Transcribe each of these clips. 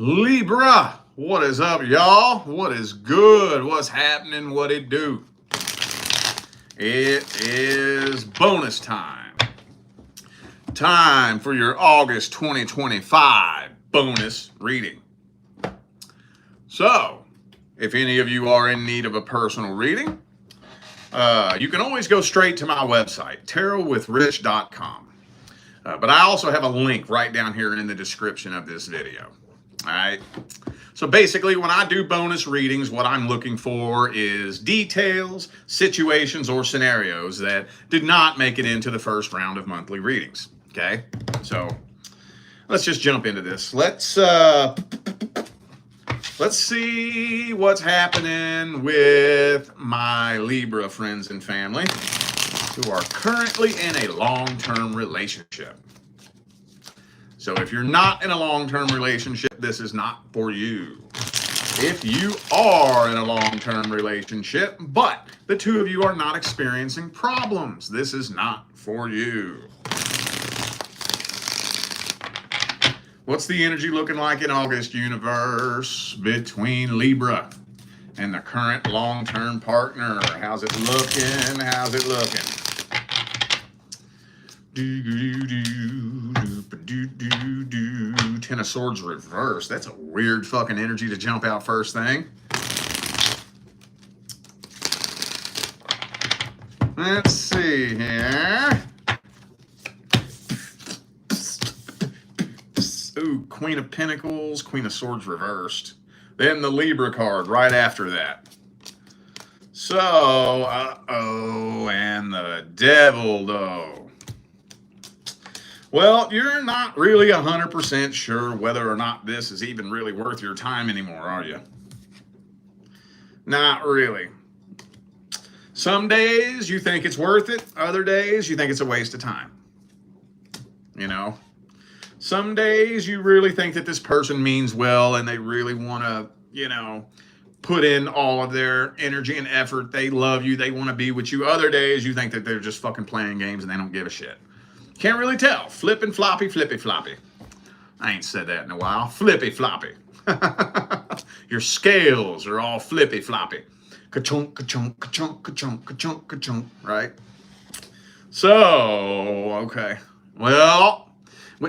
Libra, what is up, y'all? What is good? What's happening? What it do? It is bonus time. Time for your August 2025 bonus reading. So, if any of you are in need of a personal reading, you can always go straight to my website, tarotwithrich.com. But I also have a link right down here in the description of this video. All right. So basically, when I do bonus readings, what I'm looking for is details, situations, or scenarios that did not make it into the first round of monthly readings. Okay. So let's just jump into this. Let's see what's happening with my Libra friends and family who are currently in a long-term relationship. So if you're not in a long-term relationship, this is not for you. If you are in a long-term relationship, but the two of you are not experiencing problems, this is not for you. What's the energy looking like in August, universe, between Libra and the current long-term partner? How's it looking? How's it looking? Ten of Swords reverse. That's a weird fucking energy to jump out first thing. Let's see here. Ooh, Queen of Pentacles, Queen of Swords reversed. Then the Libra card right after that. So, and the Devil, though. Well, you're not really 100% sure whether or not this is even really worth your time anymore, are you? Not really. Some days you think it's worth it. Other days you think it's a waste of time. You know? Some days you really think that this person means well and they really want to, you know, put in all of their energy and effort. They love you. They want to be with you. Other days you think that they're just fucking playing games and they don't give a shit. Can't really tell. Flippin' floppy, flippy floppy. I ain't said that in a while. Flippy floppy. Your scales are all flippy floppy. Ka-chunk, ka-chunk, ka-chunk, ka-chunk, ka-chunk, ka-chunk, right? So, okay. Well,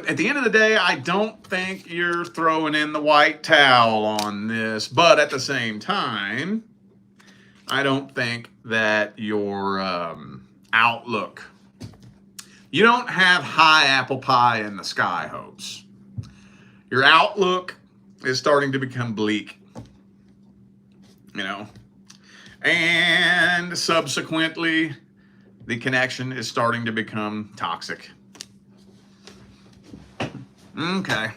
at the end of the day, I don't think you're throwing in the white towel on this. But at the same time, I don't think that your outlook... You don't have high apple pie in the sky hopes. Your outlook is starting to become bleak, you know, and subsequently, the connection is starting to become toxic. Okay.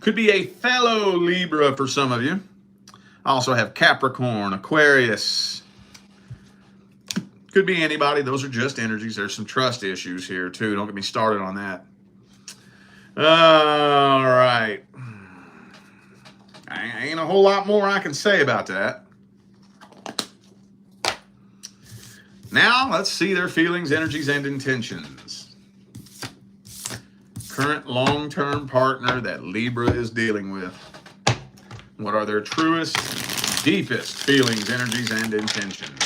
Could be a fellow Libra for some of you. I also have Capricorn, Aquarius. Could be anybody. Those are just energies. There's some trust issues here, too. Don't get me started on that. All right. Ain't a whole lot more I can say about that. Now, let's see their feelings, energies, and intentions. Current long-term partner that Libra is dealing with. What are their truest, deepest feelings, energies, and intentions?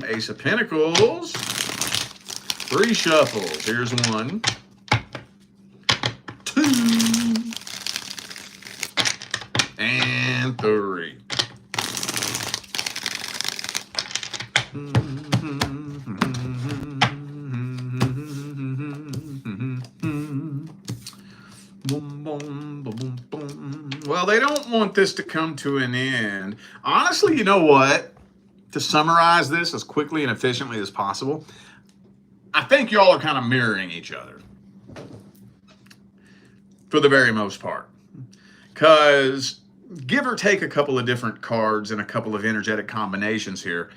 Ace of Pentacles. 3 shuffles. Here's 1, 2, and 3. Well, they don't want this to come to an end. Honestly, you know what? To summarize this as quickly and efficiently as possible, I think y'all are kind of mirroring each other for the very most part. Because give or take a couple of different cards and a couple of energetic combinations here,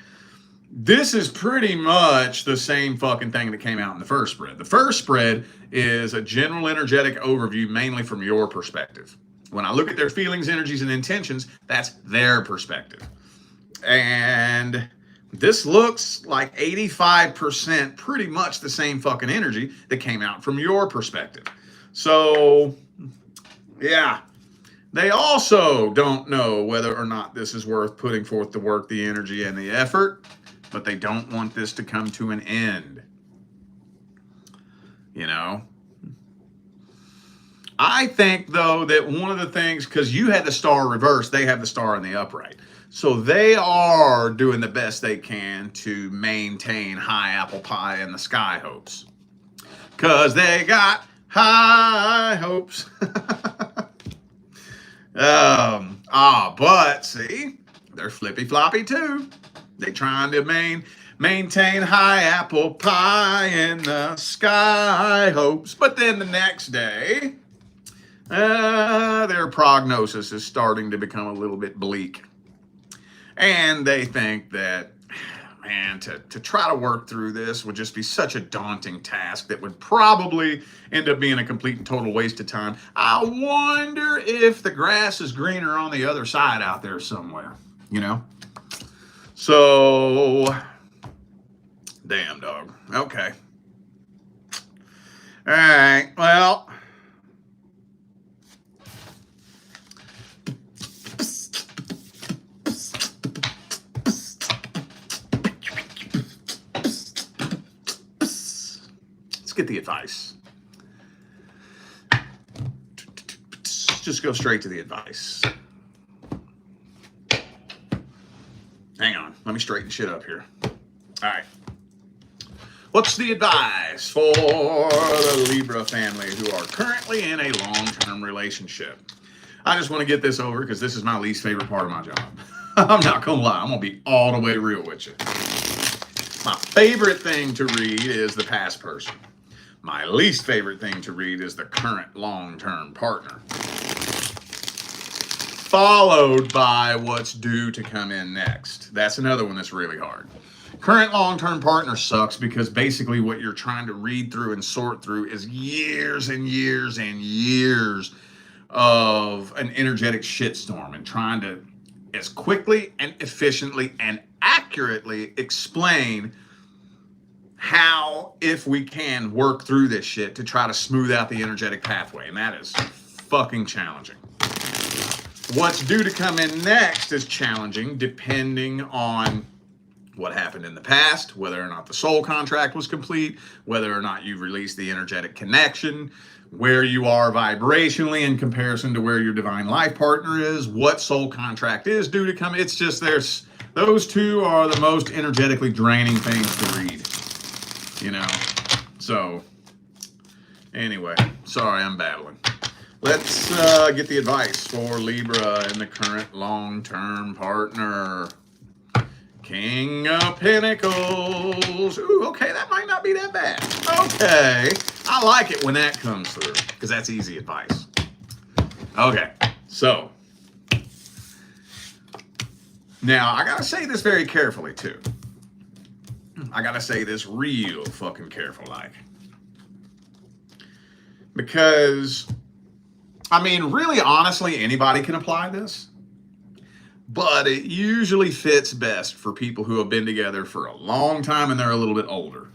this is pretty much the same fucking thing that came out in the first spread. The first spread is a general energetic overview, mainly from your perspective. When I look at their feelings, energies, and intentions, that's their perspective. And this looks like 85% pretty much the same fucking energy that came out from your perspective. So, yeah. They also don't know whether or not this is worth putting forth the work, the energy, and the effort, but they don't want this to come to an end. You know? I think, though, that one of the things, because you had the star reversed, they have the star in the upright. So they are doing the best they can to maintain high apple pie in the sky hopes. Because they got high hopes. But see, they're flippy floppy too. They trying to maintain high apple pie in the sky hopes. But then the next day, their prognosis is starting to become a little bit bleak. And they think that, man, to try to work through this would just be such a daunting task that would probably end up being a complete and total waste of time. I wonder if the grass is greener on the other side out there somewhere, you know? So, damn, dog. Okay. All right, well. Get the advice. Just go straight to the advice. Hang on, let me straighten shit up here. All right. What's the advice for the Libra family who are currently in a long-term relationship? I just want to get this over because this is my least favorite part of my job. I'm not gonna lie, I'm gonna be all the way real with you. My favorite thing to read is the past person. My least favorite thing to read is the current long-term partner. Followed by what's due to come in next. That's another one that's really hard. Current long-term partner sucks because basically what you're trying to read through and sort through is years and years and years of an energetic shitstorm and trying to, as quickly and efficiently and accurately explain how, if we can, work through this shit to try to smooth out the energetic pathway. And that is fucking challenging. What's due to come in next is challenging depending on what happened in the past, whether or not the soul contract was complete, whether or not you've released the energetic connection, where you are vibrationally in comparison to where your divine life partner is, what soul contract is due to come. It's just those two are the most energetically draining things to read. You know, so anyway, sorry, I'm babbling. Let's get the advice for Libra and the current long-term partner. King of Pentacles. Ooh, okay, that might not be that bad. Okay, I like it when that comes through because that's easy advice. Okay, so now I gotta say this very carefully too. I gotta say this real fucking careful like. Because, I mean, really honestly, anybody can apply this. But it usually fits best for people who have been together for a long time and they're a little bit older.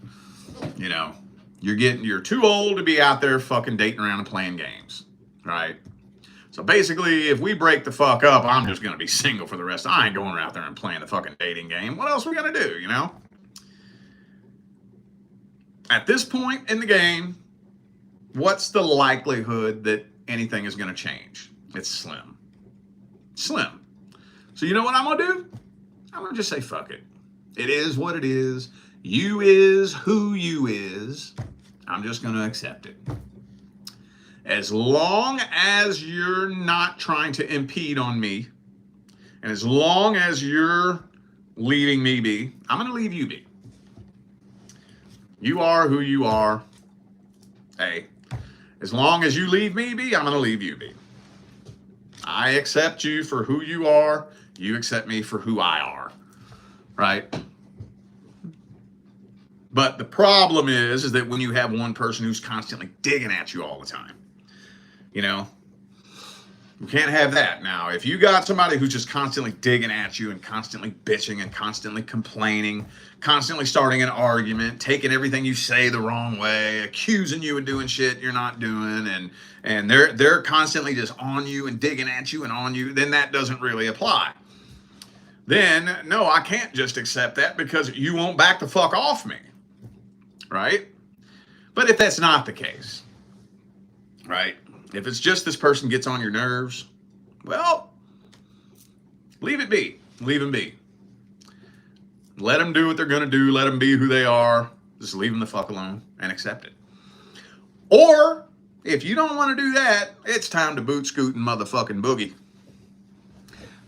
You know, you're too old to be out there fucking dating around and playing games, right? So basically, if we break the fuck up, I'm just gonna be single for the rest. I ain't going out there and playing the fucking dating game. What else we gonna do, you know? At this point in the game, what's the likelihood that anything is going to change? It's slim. Slim. So you know what I'm going to do? I'm going to just say fuck it. It is what it is. You is who you is. I'm just going to accept it. As long as you're not trying to impede on me, and as long as you're leaving me be, I'm going to leave you be. You are who you are. Hey, as long as you leave me be, I'm going to leave you be. I accept you for who you are. You accept me for who I are. Right? But the problem is that when you have one person who's constantly digging at you all the time, you know, You can't have that. Now, if you got somebody who's just constantly digging at you and constantly bitching and constantly complaining, constantly starting an argument, taking everything you say the wrong way, accusing you of doing shit you're not doing, and they're constantly just on you and digging at you and on you, then that doesn't really apply. Then, no, I can't just accept that because you won't back the fuck off me, right? But if that's not the case, right? If it's just this person gets on your nerves, well, leave it be. Leave them be. Let them do what they're going to do. Let them be who they are. Just leave them the fuck alone and accept it. Or, if you don't want to do that, it's time to boot, scoot, and motherfucking boogie.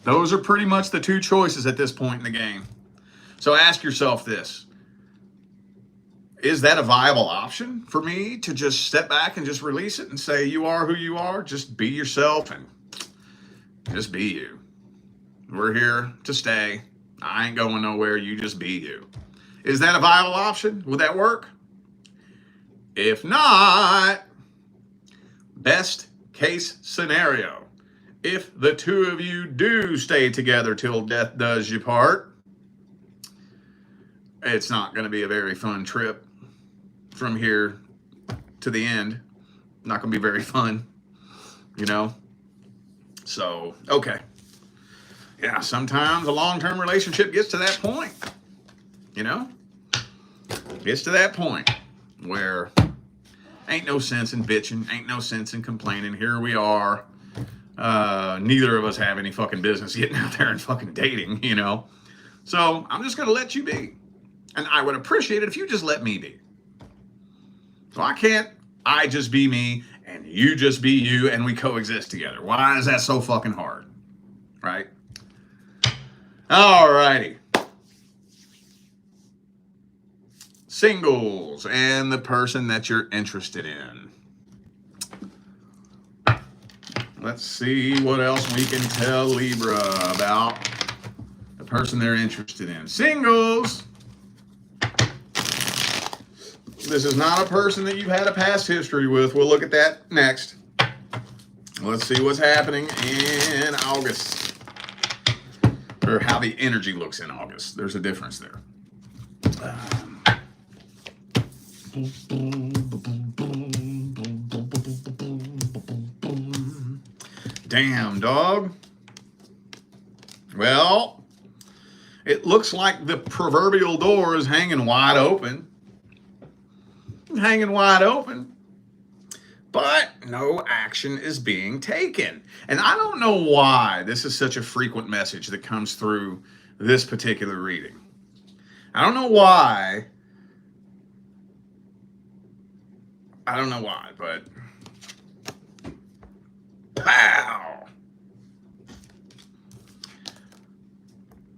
Those are pretty much the two choices at this point in the game. So ask yourself this. Is that a viable option for me to just step back and just release it and say, you are who you are, just be yourself and just be you. We're here to stay. I ain't going nowhere. You just be you. Is that a viable option? Would that work? If not, best case scenario, if the two of you do stay together till death does you part, it's not going to be a very fun trip from here to the end. Not going to be very fun, you know? So, okay. Yeah, sometimes a long-term relationship gets to that point, you know? Gets to that point where ain't no sense in bitching, ain't no sense in complaining. Here we are. Neither of us have any fucking business getting out there and fucking dating, you know? So, I'm just going to let you be. And I would appreciate it if you just let me be. Why can't I just be me and you just be you and we coexist together? Why is that so fucking hard? Right? All righty. Singles and the person that you're interested in. Let's see what else we can tell Libra about the person they're interested in. Singles. This is not a person that you've had a past history with. We'll look at that next. Let's see what's happening in August. Or how the energy looks in August. There's a difference there. Damn, dog. Well, it looks like the proverbial door is hanging wide open. Hanging wide open, but no action is being taken. And I don't know why this is such a frequent message that comes through this particular reading. I don't know why. I don't know why, but wow.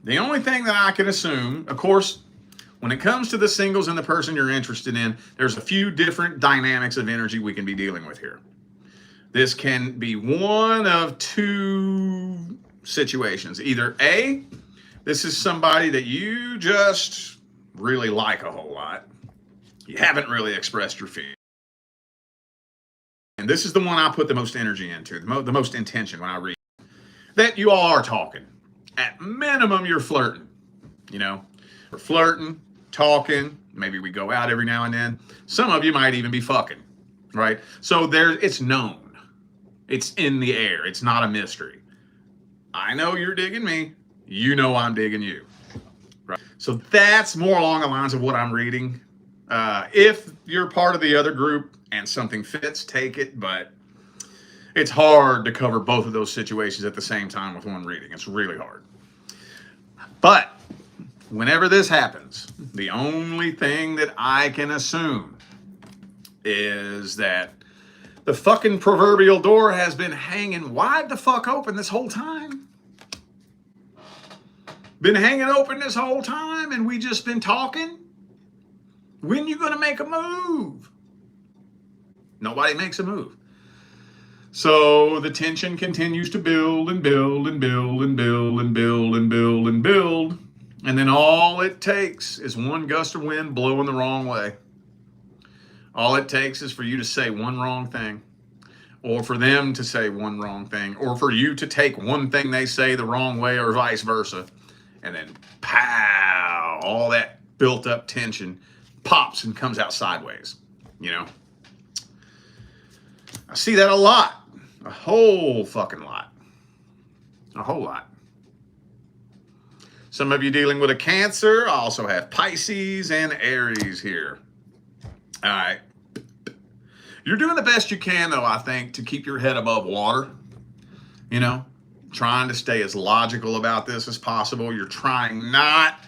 The only thing that I can assume, of course, when it comes to the singles and the person you're interested in, there's a few different dynamics of energy we can be dealing with here. This can be one of two situations. Either A, this is somebody that you just really like a whole lot. You haven't really expressed your feelings. And this is the one I put the most energy into, the most intention when I read. That you all are talking. At minimum, you're flirting. You know, we're flirting. Talking, maybe we go out every now and then. Some of you might even be fucking, right? So it's known. It's in the air. It's not a mystery. I know you're digging me. You know I'm digging you, right? So that's more along the lines of what I'm reading. If you're part of the other group and something fits, take it, but it's hard to cover both of those situations at the same time with one reading. It's really hard. But whenever this happens, the only thing that I can assume is that the fucking proverbial door has been hanging wide the fuck open this whole time. Been hanging open this whole time and we just been talking. When you gonna make a move? Nobody makes a move. So the tension continues to build and build and build and build and build and build and build. And then all it takes is one gust of wind blowing the wrong way. All it takes is for you to say one wrong thing. or for them to say one wrong thing, or for you to take one thing they say the wrong way, or vice versa. And then, pow, all that built up tension pops and comes out sideways. You know? I see that a lot. A whole fucking lot. A whole lot. Some of you dealing with a Cancer. I also have Pisces and Aries here. All right. You're doing the best you can, though, I think, to keep your head above water. You know, trying to stay as logical about this as possible. You're trying not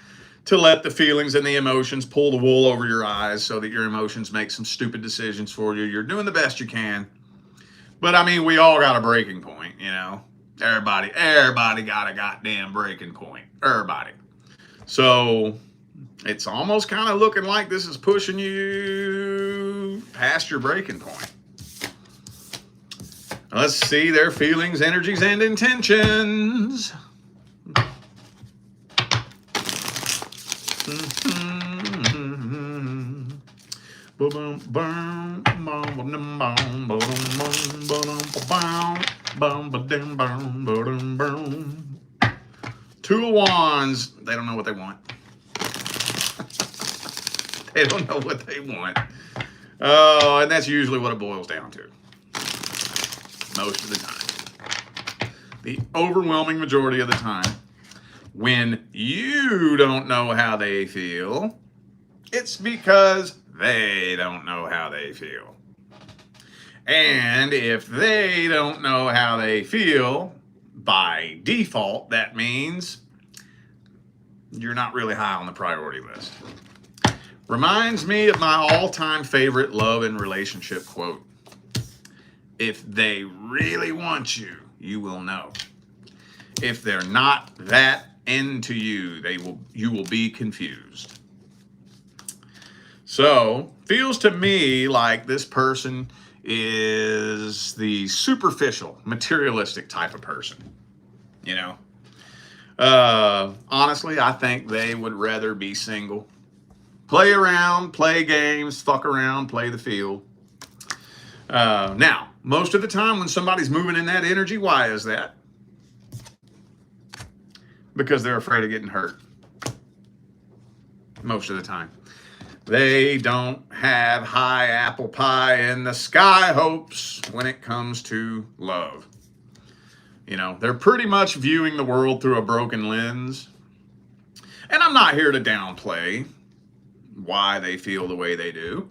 to let the feelings and the emotions pull the wool over your eyes so that your emotions make some stupid decisions for you. You're doing the best you can. But, I mean, we all got a breaking point, you know. Everybody got a goddamn breaking point. Everybody. So it's almost kind of looking like this is pushing you past your breaking point. Let's see their feelings, energies, and intentions. Two of Wands. They don't know what they want. They don't know what they want. Oh, and that's usually what it boils down to. Most of the time. The overwhelming majority of the time. When you don't know how they feel, it's because they don't know how they feel. And if they don't know how they feel, by default, that means you're not really high on the priority list. Reminds me of my all-time favorite love and relationship quote. If they really want you, you will know. If they're not that into you, you will be confused. So, feels to me like this person is the superficial, materialistic type of person. You know? Honestly, I think they would rather be single. Play around, play games, fuck around, play the field. Now, most of the time when somebody's moving in that energy, why is that? Because they're afraid of getting hurt. Most of the time. They don't have high apple pie in the sky hopes when it comes to love. You know, they're pretty much viewing the world through a broken lens. And I'm not here to downplay why they feel the way they do.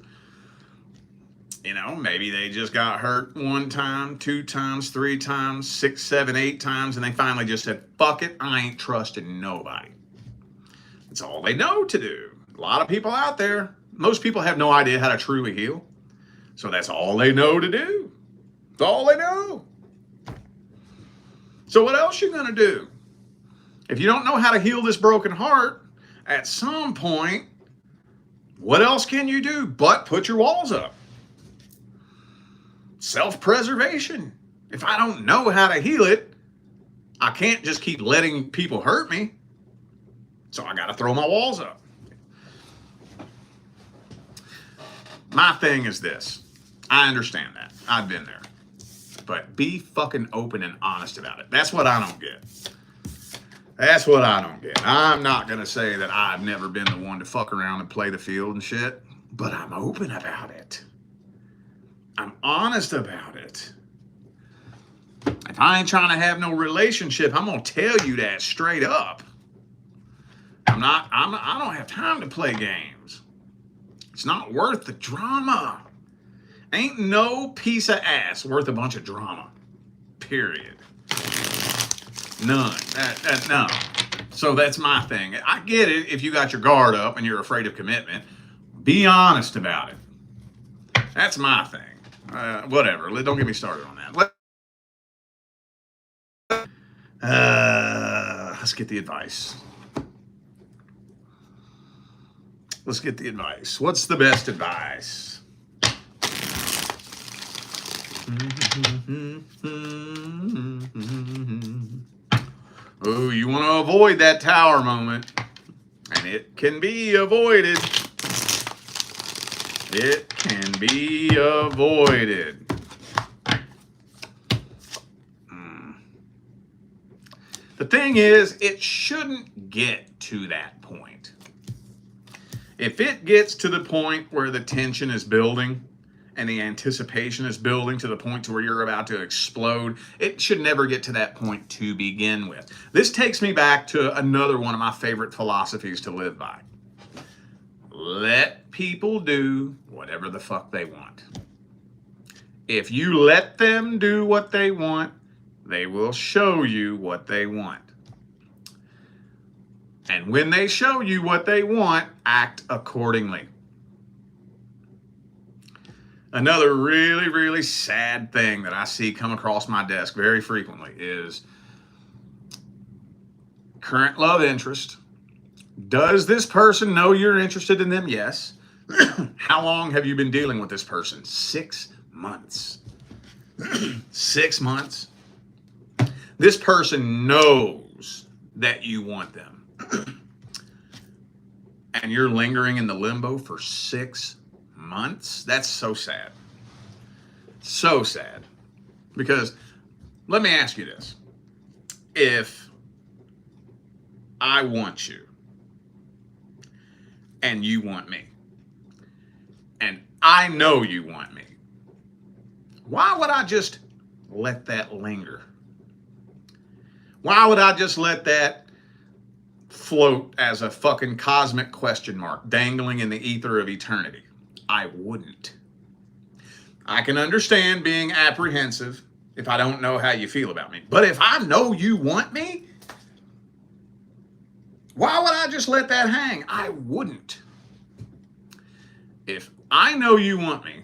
You know, maybe they just got hurt 1 time, 2 times, 3 times, 6, 7, 8 times, and they finally just said, fuck it, I ain't trusting nobody. That's all they know to do. A lot of people out there, most people have no idea how to truly heal. So that's all they know to do. That's all they know. So what else you gonna do? If you don't know how to heal this broken heart, at some point, what else can you do but put your walls up? Self-preservation. If I don't know how to heal it, I can't just keep letting people hurt me. So I gotta throw my walls up. My thing is this. I understand that. I've been there. But be fucking open and honest about it. That's what I don't get. That's what I don't get. I'm not going to say that I've never been the one to fuck around and play the field and shit, but I'm open about it. I'm honest about it. If I ain't trying to have no relationship, I'm going to tell you that straight up. I don't have time to play games. It's not worth the drama. Ain't no piece of ass worth a bunch of drama. Period. None. No. So that's my thing. I get it if you got your guard up and you're afraid of commitment. Be honest about it. That's my thing. Whatever. Don't get me started on that. Let's get the advice. Let's get the advice. What's the best advice? Oh, you want to avoid that tower moment. And it can be avoided. It can be avoided. The thing is, it shouldn't get to that point. If it gets to the point where the tension is building and the anticipation is building to the point to where you're about to explode, it should never get to that point to begin with. This takes me back to another one of my favorite philosophies to live by. Let people do whatever the fuck they want. If you let them do what they want, they will show you what they want. And when they show you what they want, act accordingly. Another really, really sad thing that I see come across my desk very frequently is current love interest. Does this person know you're interested in them? Yes. How long have you been dealing with this person? 6 months. 6 months. This person knows that you want them. And you're lingering in the limbo for 6 months? That's so sad. So sad. Because let me ask you this. If I want you and you want me, and I know you want me, why would I just let that linger? Why would I just let that float as a fucking cosmic question mark dangling in the ether of eternity? I wouldn't. I can understand being apprehensive if I don't know how you feel about me. But if I know you want me, why would I just let that hang? I wouldn't. If I know you want me,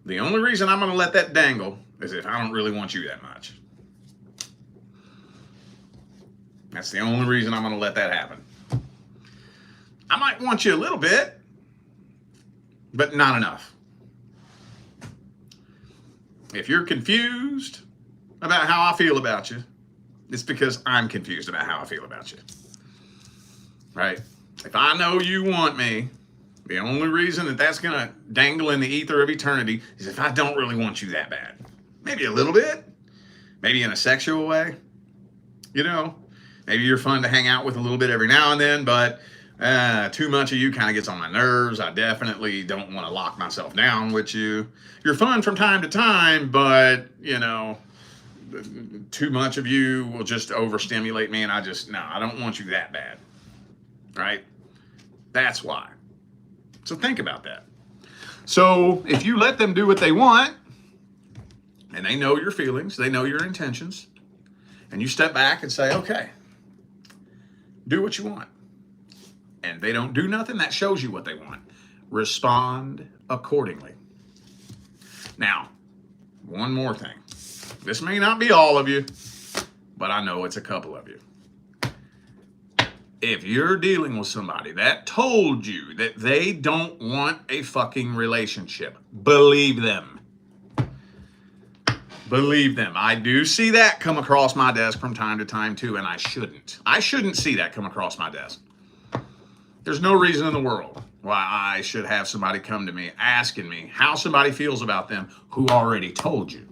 the only reason I'm going to let that dangle is if I don't really want you that much. That's the only reason I'm going to let that happen. I might want you a little bit, but not enough. If you're confused about how I feel about you, it's because I'm confused about how I feel about you. Right? If I know you want me, the only reason that that's going to dangle in the ether of eternity is if I don't really want you that bad. Maybe a little bit. Maybe in a sexual way. You know, maybe you're fun to hang out with a little bit every now and then, but too much of you kind of gets on my nerves. I definitely don't want to lock myself down with you. You're fun from time to time, but, you know, too much of you will just overstimulate me, and I don't want you that bad. Right? That's why. So think about that. So if you let them do what they want, and they know your feelings, they know your intentions, and you step back and say, okay, do what you want, and they don't do nothing, that shows you what they want. Respond accordingly. Now, one more thing. This may not be all of you, but I know it's a couple of you. If you're dealing with somebody that told you that they don't want a fucking relationship, believe them. Believe them. I do see that come across my desk from time to time too, and I shouldn't. I shouldn't see that come across my desk. There's no reason in the world why I should have somebody come to me asking me how somebody feels about them who already told you.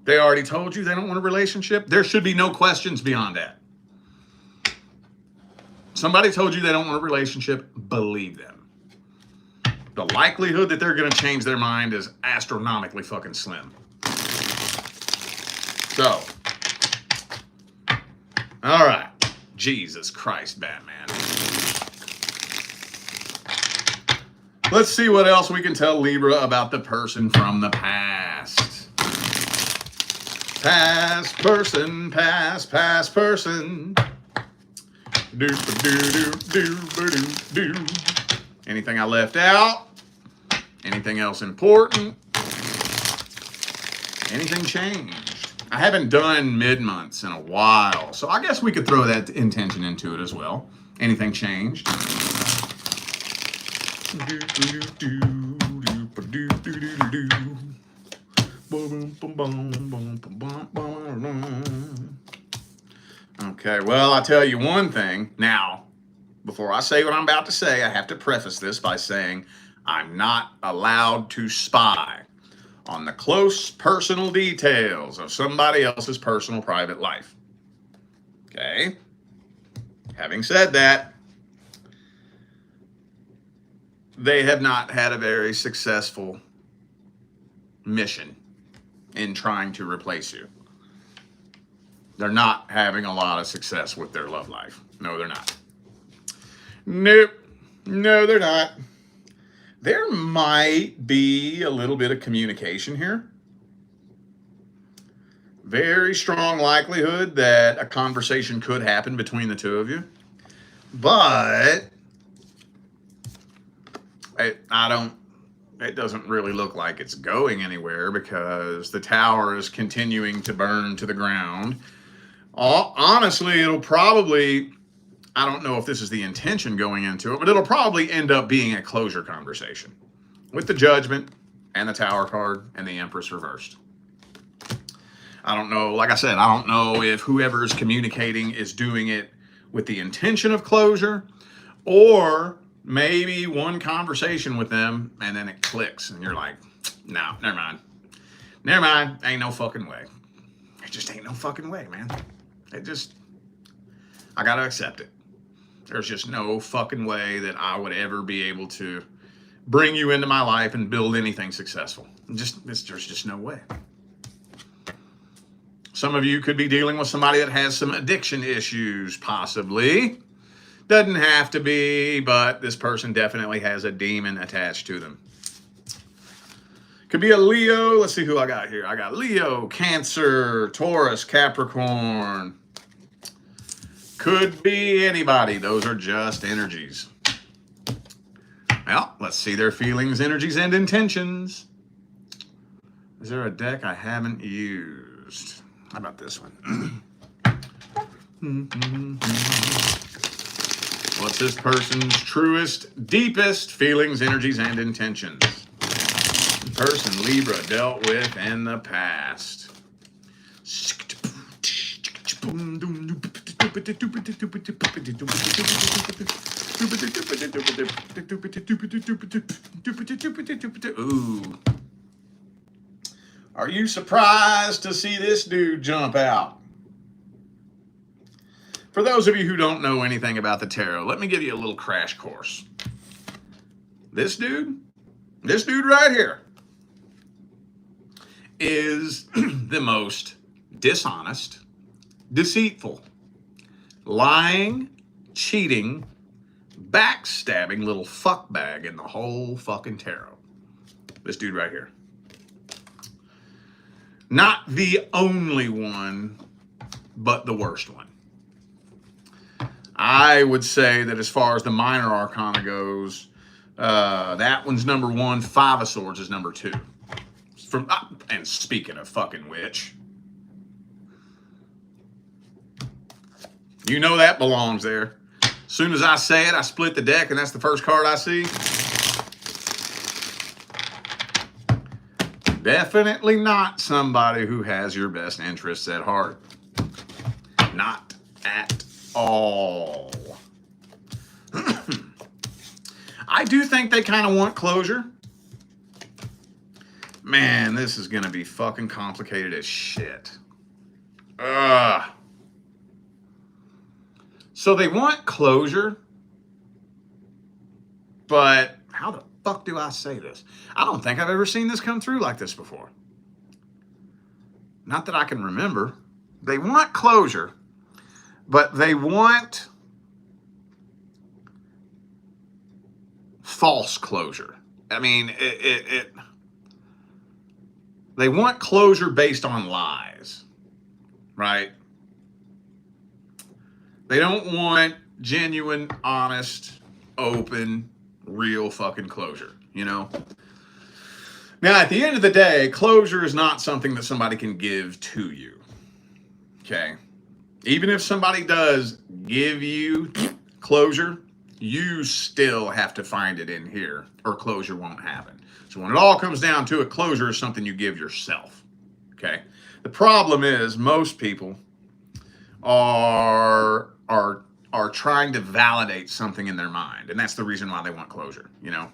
They already told you they don't want a relationship. There should be no questions beyond that. Somebody told you they don't want a relationship, believe them. The likelihood that they're going to change their mind is astronomically fucking slim. So, all right. Jesus Christ, Batman. Let's see what else we can tell Libra about the person from the past. Past person, past person. Anything I left out? Anything else important? Anything changed? I haven't done mid-months in a while, so I guess we could throw that intention into it as well. Anything changed? Okay, well, I'll tell you one thing. Now, before I say what I'm about to say, I have to preface this by saying I'm not allowed to spy on the close personal details of somebody else's personal private life. Okay? Having said that, they have not had a very successful mission in trying to replace you. They're not having a lot of success with their love life. No, they're not. Nope. No, they're not. There might be a little bit of communication here. Very strong likelihood that a conversation could happen between the two of you. But it doesn't really look like it's going anywhere because the tower is continuing to burn to the ground. Honestly, it'll probably, I don't know if this is the intention going into it, but it'll probably end up being a closure conversation with the Judgment and the Tower card and the Empress reversed. I don't know, like I said, I don't know if whoever's communicating is doing it with the intention of closure, or maybe one conversation with them and then it clicks and you're like, no, never mind. Never mind, ain't no fucking way. It just ain't no fucking way, man. I gotta accept it. There's just no fucking way that I would ever be able to bring you into my life and build anything successful. There's just no way. Some of you could be dealing with somebody that has some addiction issues, possibly. Doesn't have to be, but this person definitely has a demon attached to them. Could be a Leo. Let's see who I got here. I got Leo, Cancer, Taurus, Capricorn. Could be anybody. Those are just energies. Well, let's see their feelings, energies, and intentions. Is there a deck I haven't used? How about this one? What's this person's truest, deepest feelings, energies, and intentions? The person Libra dealt with in the past. Ooh. Are you surprised to see this dude jump out? For those of you who don't know anything about the tarot, let me give you a little crash course. This dude right here, is the most dishonest, deceitful, lying, cheating, backstabbing little fuckbag in the whole fucking tarot. This dude right here. Not the only one, but the worst one. I would say that as far as the minor arcana goes, that one's number one. Five of Swords is number two. And speaking of fucking witch, you know that belongs there. As soon as I say it, I split the deck, and that's the first card I see. Definitely not somebody who has your best interests at heart. Not at all. I do think they kind of want closure. Man, this is going to be fucking complicated as shit. So they want closure, but how the fuck do I say this? I don't think I've ever seen this come through like this before. Not that I can remember. They want closure, but they want false closure. I mean, they want closure based on lies, right? They don't want genuine, honest, open, real fucking closure, you know? Now, at the end of the day, closure is not something that somebody can give to you, okay? Even if somebody does give you closure, you still have to find it in here, or closure won't happen. So when it all comes down to it, closure is something you give yourself, okay? The problem is most people are trying to validate something in their mind, and that's the reason why they want closure, you know?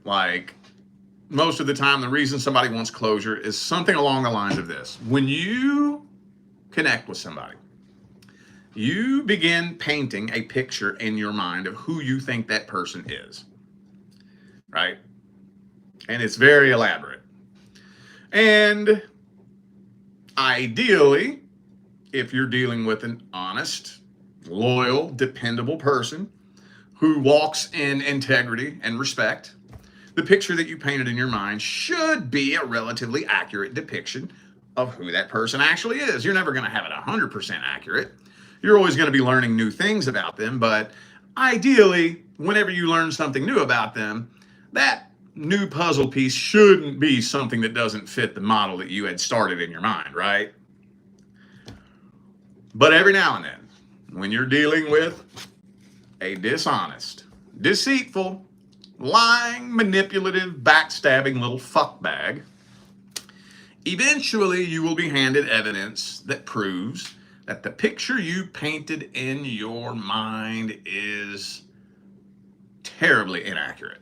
Like, most of the time, the reason somebody wants closure is something along the lines of this. When you connect with somebody, you begin painting a picture in your mind of who you think that person is, right? And it's very elaborate. And ideally, if you're dealing with an honest, loyal, dependable person who walks in integrity and respect, the picture that you painted in your mind should be a relatively accurate depiction of who that person actually is. You're never going to have it 100% accurate. You're always going to be learning new things about them, but ideally, whenever you learn something new about them, that new puzzle piece shouldn't be something that doesn't fit the model that you had started in your mind, right? But every now and then, when you're dealing with a dishonest, deceitful, lying, manipulative, backstabbing little fuckbag, eventually you will be handed evidence that proves that the picture you painted in your mind is terribly inaccurate.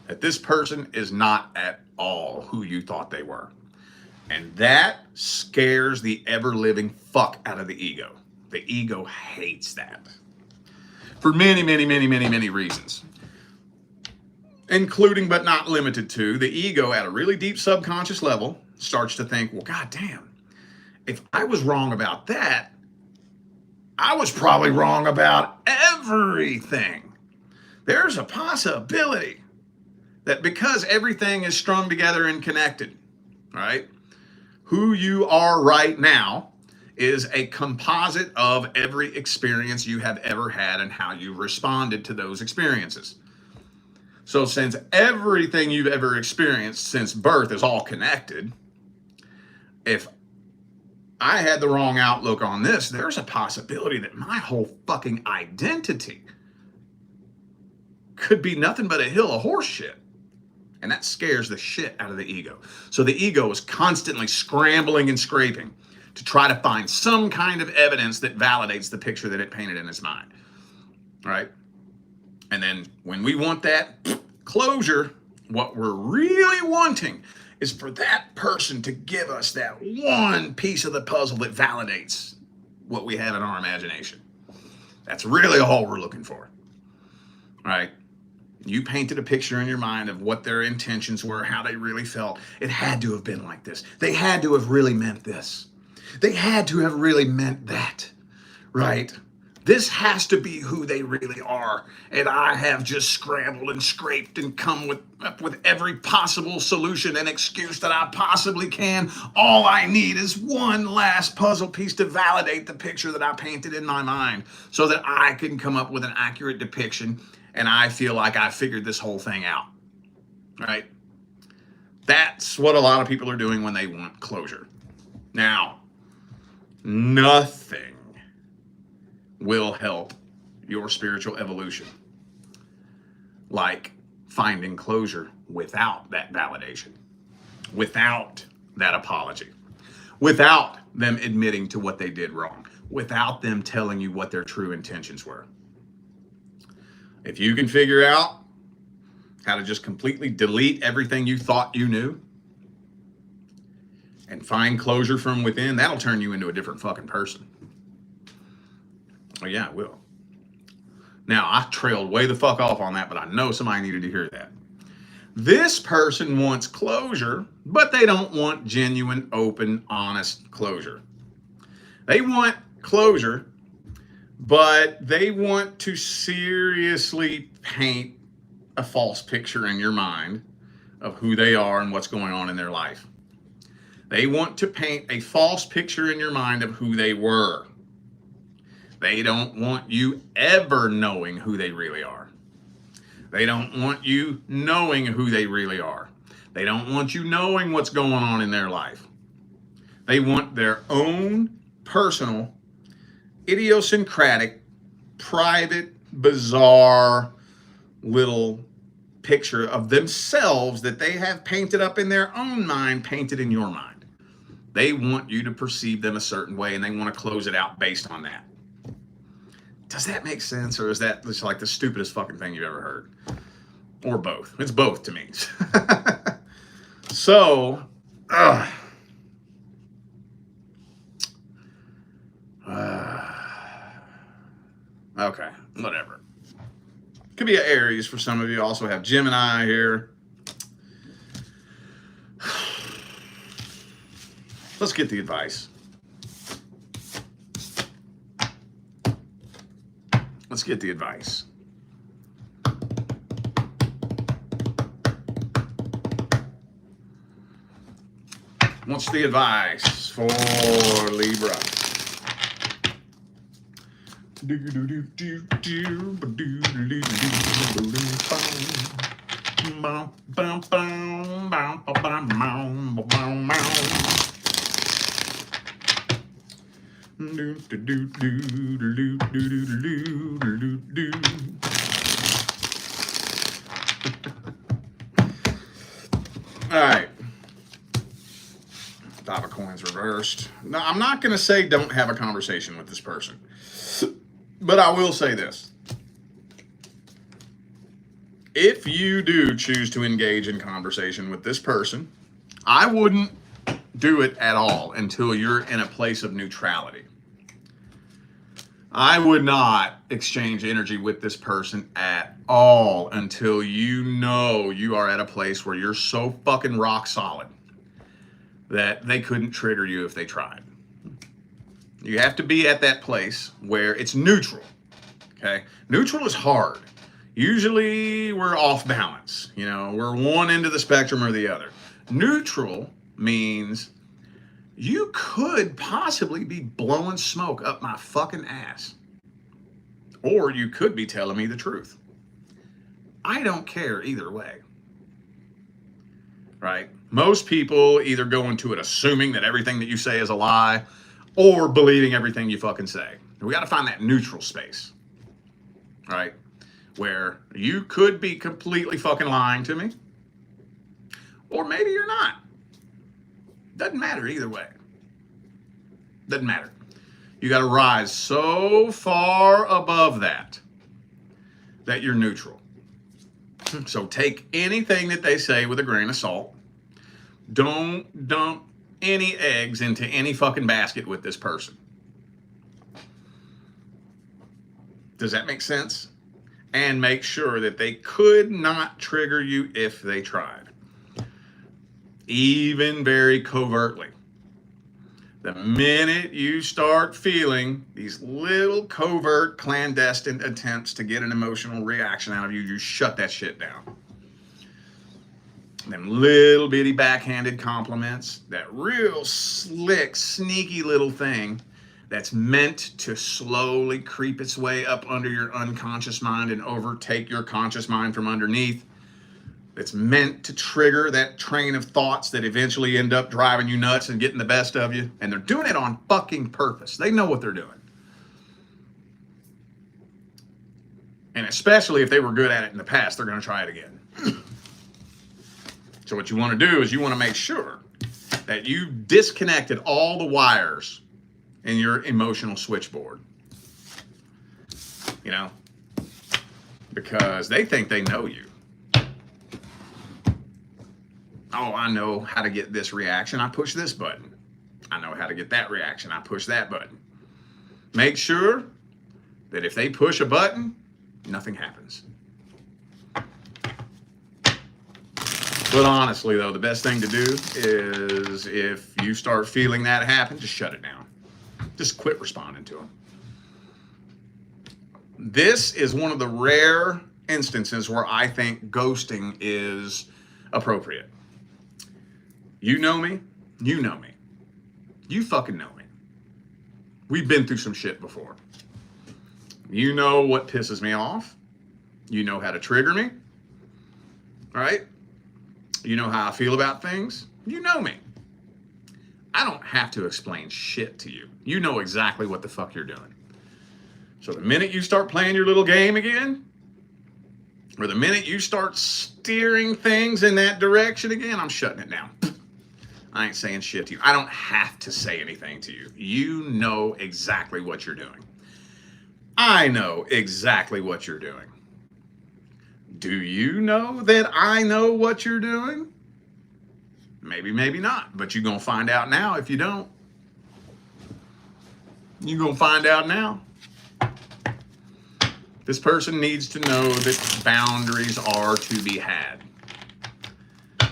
That this person is not at all who you thought they were. And that scares the ever-living fuck out of the ego. The ego hates that. For many, many, many, many, many reasons. Including but not limited to, the ego at a really deep subconscious level starts to think, well, goddamn, if I was wrong about that, I was probably wrong about everything. There's a possibility that because everything is strung together and connected, right? Who you are right now is a composite of every experience you have ever had and how you responded to those experiences. So since everything you've ever experienced since birth is all connected, if I had the wrong outlook on this, there's a possibility that my whole fucking identity could be nothing but a hill of horse shit. And that scares the shit out of the ego. So the ego is constantly scrambling and scraping to try to find some kind of evidence that validates the picture that it painted in its mind. All right? And then when we want that closure, what we're really wanting is for that person to give us that one piece of the puzzle that validates what we have in our imagination. That's really all we're looking for. All right? You painted a picture in your mind of what their intentions were, how they really felt. It had to have been like this. They had to have really meant this. They had to have really meant that, right? This has to be who they really are. And I have just scrambled and scraped and come up with every possible solution and excuse that I possibly can. All I need is one last puzzle piece to validate the picture that I painted in my mind so that I can come up with an accurate depiction and I feel like I figured this whole thing out, right? That's what a lot of people are doing when they want closure. Now, nothing will help your spiritual evolution like finding closure without that validation, without that apology, without them admitting to what they did wrong, without them telling you what their true intentions were. If you can figure out how to just completely delete everything you thought you knew and find closure from within, that'll turn you into a different fucking person. Oh yeah, it will. Now, I trailed way the fuck off on that, but I know somebody needed to hear that. This person wants closure, but they don't want genuine, open, honest closure. They want closure, but they want to seriously paint a false picture in your mind of who they are and what's going on in their life. They want to paint a false picture in your mind of who they were. They don't want you ever knowing who they really are. They don't want you knowing who they really are. They don't want you knowing what's going on in their life. They want their own personal, idiosyncratic, private, bizarre little picture of themselves that they have painted up in their own mind, painted in your mind. They want you to perceive them a certain way and they want to close it out based on that. Does that make sense, or is that just like the stupidest fucking thing you've ever heard? or both. It's both to me. So, okay, whatever. Could be an Aries for some of you. Also have Gemini here. Let's get the advice. Let's get the advice. What's the advice for Libra? All right. Five of coins reversed. Now, I'm not going to say don't have a conversation with this person, but I will say this. If you do choose to engage in conversation with this person, I wouldn't do it at all until you're in a place of neutrality. I would not exchange energy with this person at all until you know you are at a place where you're so fucking rock solid that they couldn't trigger you if they tried. You have to be at that place where it's neutral, okay? Neutral is hard. Usually we're off balance. You know, we're one end of the spectrum or the other. Neutral means you could possibly be blowing smoke up my fucking ass. Or you could be telling me the truth. I don't care either way. Right? Most people either go into it assuming that everything that you say is a lie or believing everything you fucking say. We got to find that neutral space. Right? Where you could be completely fucking lying to me. Or maybe you're not. Doesn't matter either way. Doesn't matter. You got to rise so far above that you're neutral. So take anything that they say with a grain of salt. Don't dump any eggs into any fucking basket with this person. Does that make sense? And make sure that they could not trigger you if they tried. Even very covertly. The minute you start feeling these little covert, clandestine attempts to get an emotional reaction out of you, you shut that shit down. Them little bitty backhanded compliments, that real slick, sneaky little thing that's meant to slowly creep its way up under your unconscious mind and overtake your conscious mind from underneath. It's meant to trigger that train of thoughts that eventually end up driving you nuts and getting the best of you. And they're doing it on fucking purpose. They know what they're doing. And especially if they were good at it in the past, they're going to try it again. So what you want to do is you want to make sure that you disconnected all the wires in your emotional switchboard. You know? Because they think they know you. Oh, I know how to get this reaction. I push this button. I know how to get that reaction. I push that button. Make sure that if they push a button, nothing happens. But honestly, though, the best thing to do is if you start feeling that happen, just shut it down. Just quit responding to them. This is one of the rare instances where I think ghosting is appropriate. You know me. You know me. You fucking know me. We've been through some shit before. You know what pisses me off. You know how to trigger me. Right? You know how I feel about things. You know me. I don't have to explain shit to you. You know exactly what the fuck you're doing. So the minute you start playing your little game again, or the minute you start steering things in that direction again, I'm shutting it down. I ain't saying shit to you. I don't have to say anything to you. You know exactly what you're doing. I know exactly what you're doing. Do you know that I know what you're doing? Maybe, maybe not. But you're going to find out now if you don't. You're going to find out now. This person needs to know that boundaries are to be had.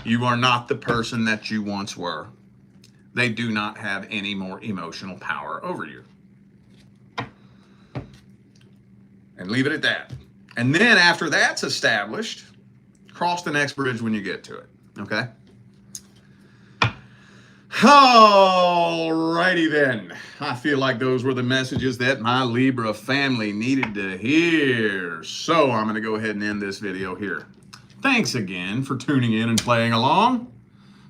You are not the person that you once were. They do not have any more emotional power over you. And leave it at that. And then after that's established, cross the next bridge when you get to it. Okay? Alrighty then. I feel like those were the messages that my Libra family needed to hear. So I'm going to go ahead and end this video here. Thanks again for tuning in and playing along.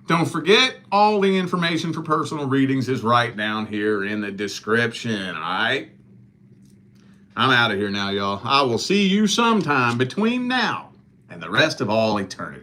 Don't forget, all the information for personal readings is right down here in the description, all right? I'm out of here now, y'all. I will see you sometime between now and the rest of all eternity.